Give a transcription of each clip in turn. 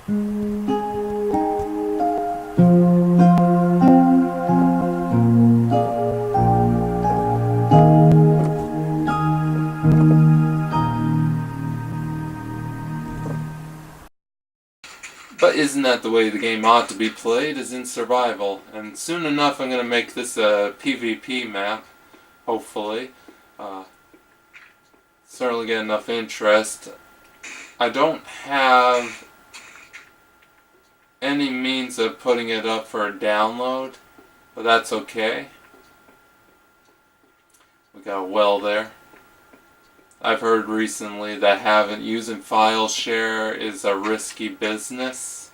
But isn't that the way the game ought to be played, is in survival? And soon enough I'm going to make this a PvP map, hopefully. Uh, Certainly get enough interest. I don't have any means of putting it up for a download, but that's okay. We got a well there. I've heard recently that using file share is a risky business.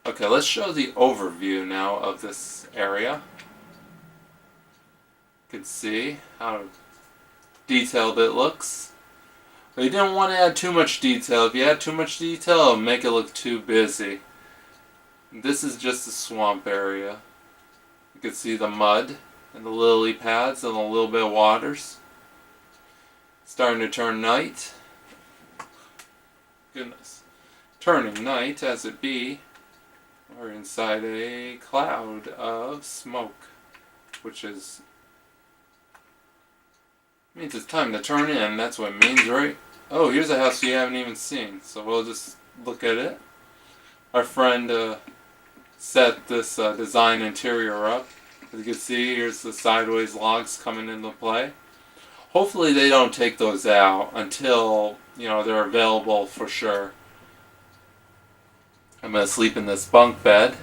Okay, let's show the overview now of this area. You can see how detailed it looks. But you didn't want to add too much detail. If you add too much detail, it'll make it look too busy. This is just a swamp area. You can see the mud and the lily pads and a little bit of waters. Starting to turn night. Goodness. Turning night as it be. We're inside a cloud of smoke, which means it's time to turn in. That's what it means, right? Oh, here's a house you haven't even seen, so we'll just look at it. Our friend set this design interior up. As you can see, here's the sideways logs coming into play. Hopefully they don't take those out until, they're available for sure. I'm going to sleep in this bunk bed.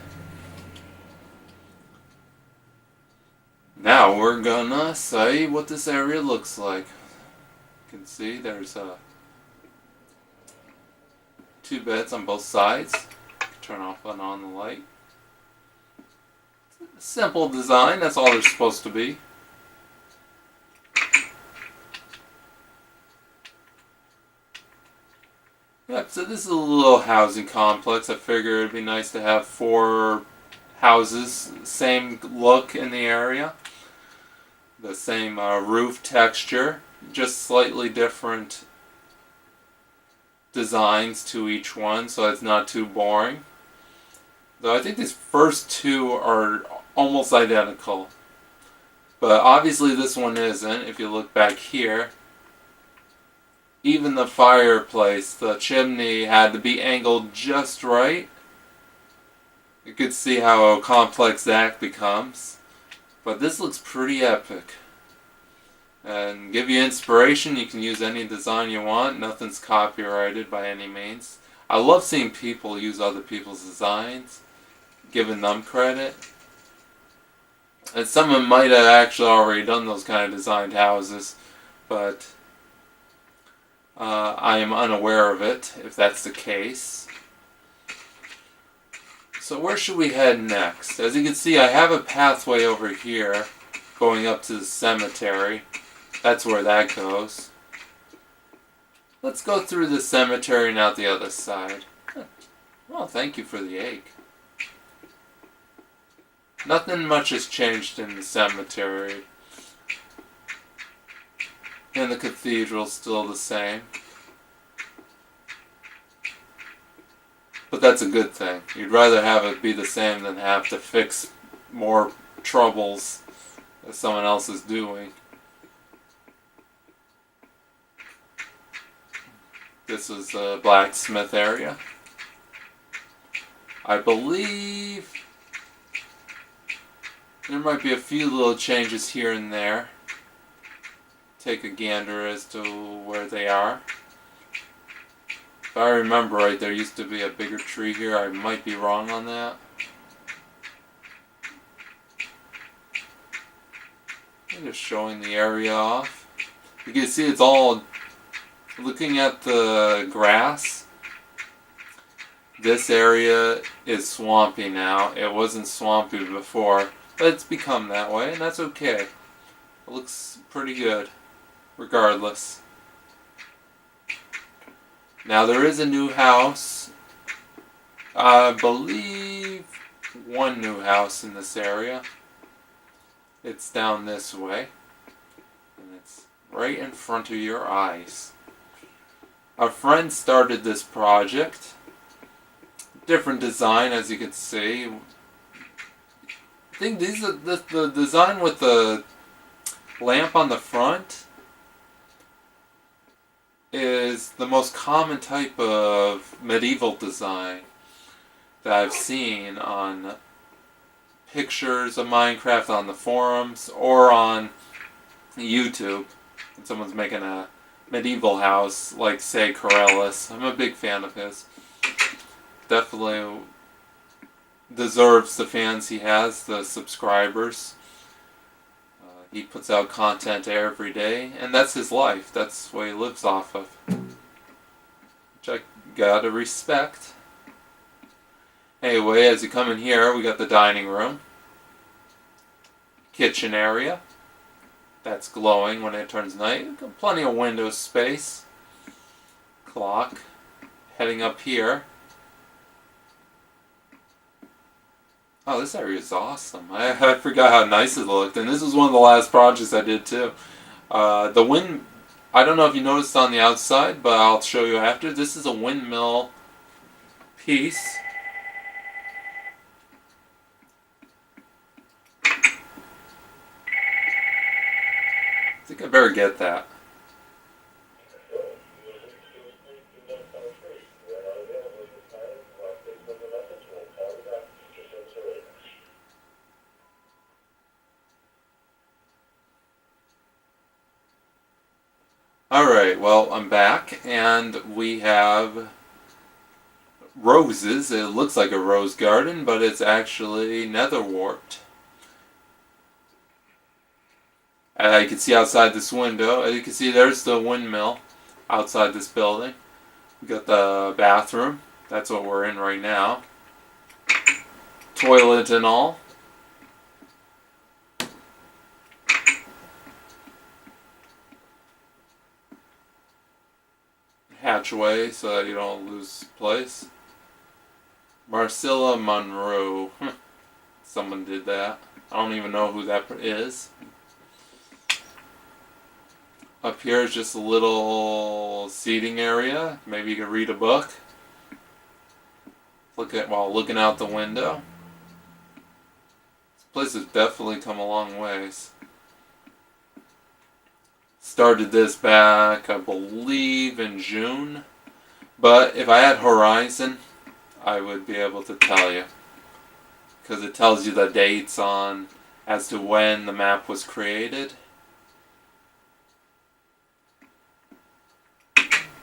Now we're gonna see what this area looks like. You can see there's two beds on both sides. Turn off and on the light. Simple design, that's all they're supposed to be. Yep, so this is a little housing complex. I figured it'd be nice to have 4 houses, same look in the area. The same roof texture, just slightly different designs to each one, so it's not too boring. Though I think these first 2 are almost identical. But obviously this one isn't. If you look back here, even the fireplace, the chimney had to be angled just right. You could see how complex that becomes. But this looks pretty epic. And give you inspiration, you can use any design you want. Nothing's copyrighted by any means. I love seeing people use other people's designs, giving them credit. And someone might have actually already done those kind of designed houses, but I am unaware of it, if that's the case. So where should we head next? As you can see, I have a pathway over here going up to the cemetery. That's where that goes. Let's go through the cemetery and out the other side. Well, thank you for the egg. Nothing much has changed in the cemetery. And the cathedral's still the same. But that's a good thing. You'd rather have it be the same than have to fix more troubles that someone else is doing. This is the blacksmith area. I believe there might be a few little changes here and there. Take a gander as to where they are. If I remember right, there used to be a bigger tree here. I might be wrong on that. I'm just showing the area off. You can see it's all, looking at the grass, this area is swampy now. It wasn't swampy before, but it's become that way, and that's okay. It looks pretty good, regardless. Now there is a new house. I believe one new house in this area. It's down this way. And it's right in front of your eyes. A friend started this project. Different design, as you can see. I think these are the design with the lamp on the front is the most common type of medieval design that I've seen on pictures of Minecraft on the forums or on YouTube. When someone's making a medieval house, like say Corellis. I'm a big fan of his. Definitely deserves the fans he has, the subscribers. He puts out content every day, and that's his life. That's what he lives off of. Which I gotta respect. Anyway, as you come in here, we got the dining room. Kitchen area. That's glowing when it turns night. Got plenty of window space. Clock. Heading up here. Oh, this area is awesome. I forgot how nice it looked, and this was one of the last projects I did too. The wind, I don't know if you noticed on the outside, but I'll show you after. This is a windmill piece. I think I better get that. Alright, well, I'm back, and we have roses. It looks like a rose garden, but it's actually nether warped. And you can see outside this window, as you can see there's the windmill outside this building. We got the bathroom, that's what we're in right now. Toilet and all. Hatchway so that you don't lose place. Marcilla Monroe. Someone did that. I don't even know who that is. Up here is just a little seating area. Maybe you can read a book. Look at while looking out the window. This place has definitely come a long ways. Started this back, I believe, in June. But if I had Horizon, I would be able to tell you. Because it tells you the dates on as to when the map was created.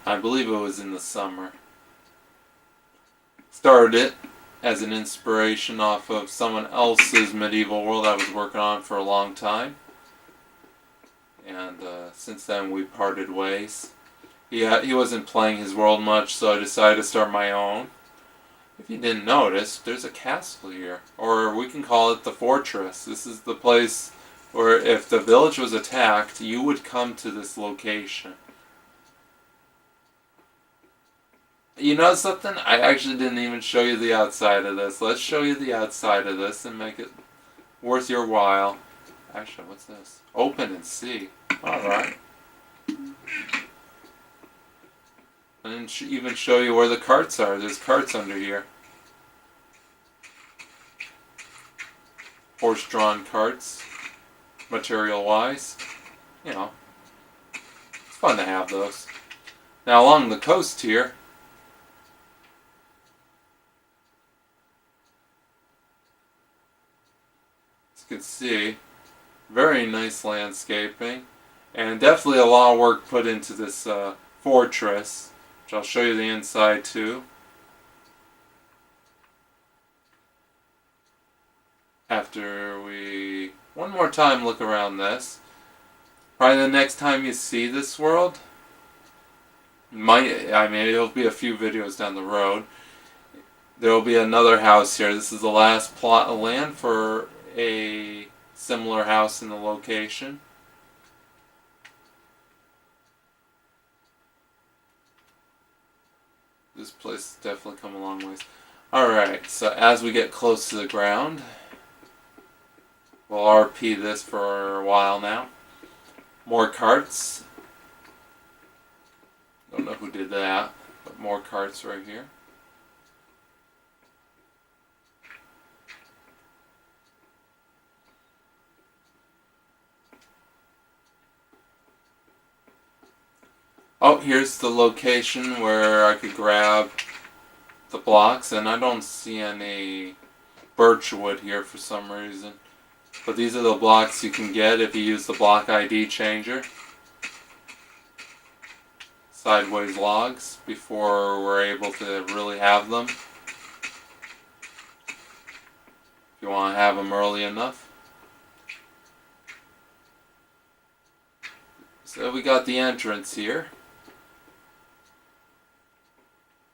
I believe it was in the summer. Started it as an inspiration off of someone else's medieval world I was working on for a long time. And since then we parted ways. He wasn't playing his world much, so I decided to start my own. If you didn't notice, there's a castle here. Or we can call it the fortress. This is the place where if the village was attacked, you would come to this location. You know something? I actually didn't even show you the outside of this. Let's show you the outside of this and make it worth your while. Actually, what's this? Open and see. Alright. I didn't even show you where the carts are. There's carts under here. Horse-drawn carts. Material-wise. You know. It's fun to have those. Now along the coast here, as you can see, very nice landscaping. And definitely a lot of work put into this fortress, which I'll show you the inside too. After we one more time look around this. Probably the next time you see this world, it'll be a few videos down the road. There will be another house here. This is the last plot of land for a similar house in the location. This place has definitely come a long ways. Alright, so as we get close to the ground, we'll RP this for a while now. More carts. Don't know who who did that. But more carts right here. Oh, here's the location where I could grab the blocks, and I don't see any birch wood here for some reason. But these are the blocks you can get if you use the block ID changer. Sideways logs before we're able to really have them. If you want to have them early enough. So we got the entrance here.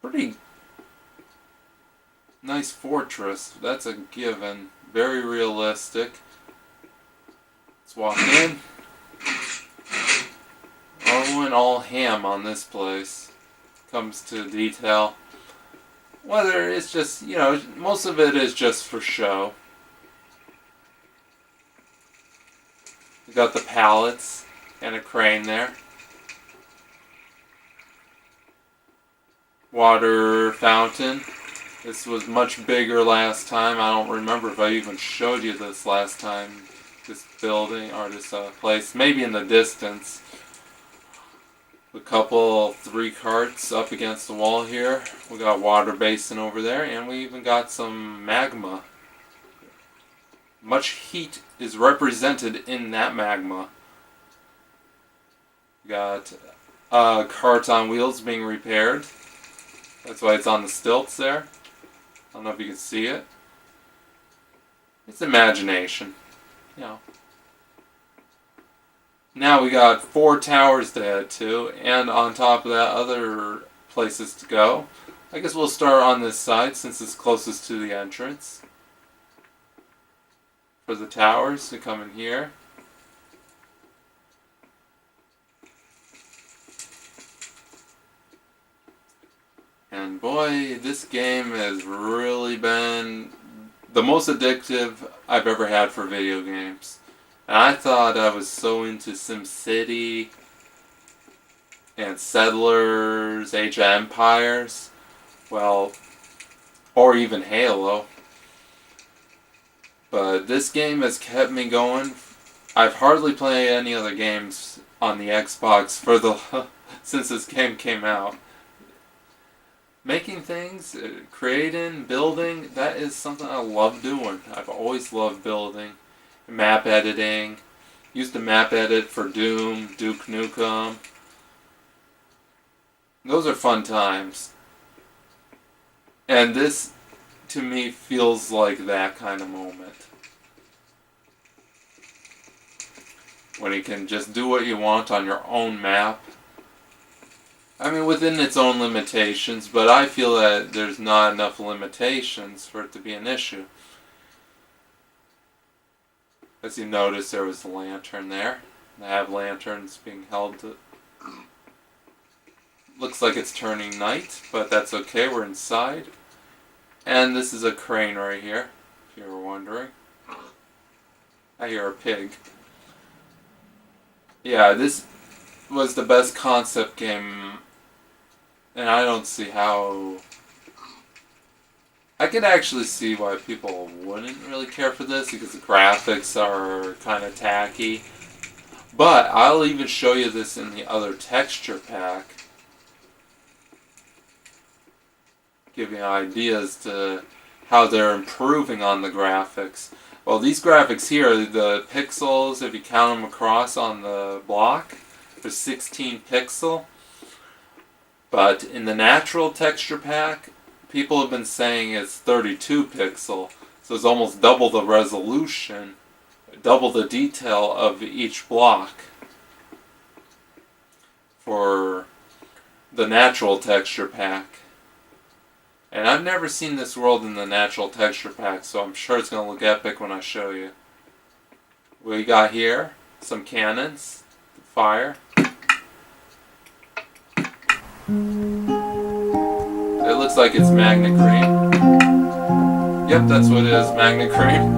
Pretty nice fortress. That's a given. Very realistic. Let's walk in. I went all ham on this place. Comes to detail. Whether it's just, you know, most of it is just for show. We got the pallets and a crane there. Water fountain. This was much bigger last time. I don't remember if I even showed you this last time. This building or this place. Maybe in the distance. A couple, 3 carts up against the wall here. We got water basin over there, and we even got some magma. Much heat is represented in that magma. We got a cart on wheels being repaired. That's why it's on the stilts there. I don't know if you can see it. It's imagination, you know. Now we got 4 towers to head to, and on top of that, other places to go. I guess we'll start on this side since it's closest to the entrance. For the towers to come in here. And boy, this game has really been the most addictive I've ever had for video games. And I thought I was so into SimCity and Settlers, Age of Empires, well, or even Halo. But this game has kept me going. I've hardly played any other games on the Xbox for the since this game came out. Making things, creating, building, that is something I love doing. I've always loved building. Map editing. Used to map edit for Doom, Duke Nukem. Those are fun times. And this, to me, feels like that kind of moment. When you can just do what you want on your own map. I mean, within its own limitations, but I feel that there's not enough limitations for it to be an issue. As you notice, there was a lantern there. I have lanterns being held to... Looks like it's turning night, but that's okay, we're inside. And this is a crane right here, if you were wondering. I hear a pig. Yeah, this was the best concept game, and I don't see how... I could actually see why people wouldn't really care for this, because the graphics are kind of tacky. But I'll even show you this in the other texture pack. Give you ideas to how they're improving on the graphics. Well, these graphics here, the pixels, if you count them across on the block, there's 16 pixel. But in the natural texture pack, people have been saying it's 32 pixel. So it's almost double the resolution, double the detail of each block for the natural texture pack. And I've never seen this world in the natural texture pack, so I'm sure it's going to look epic when I show you. We got here some cannons, fire. It looks like it's Magna Cream. Yep, that's what it is, Magna Cream.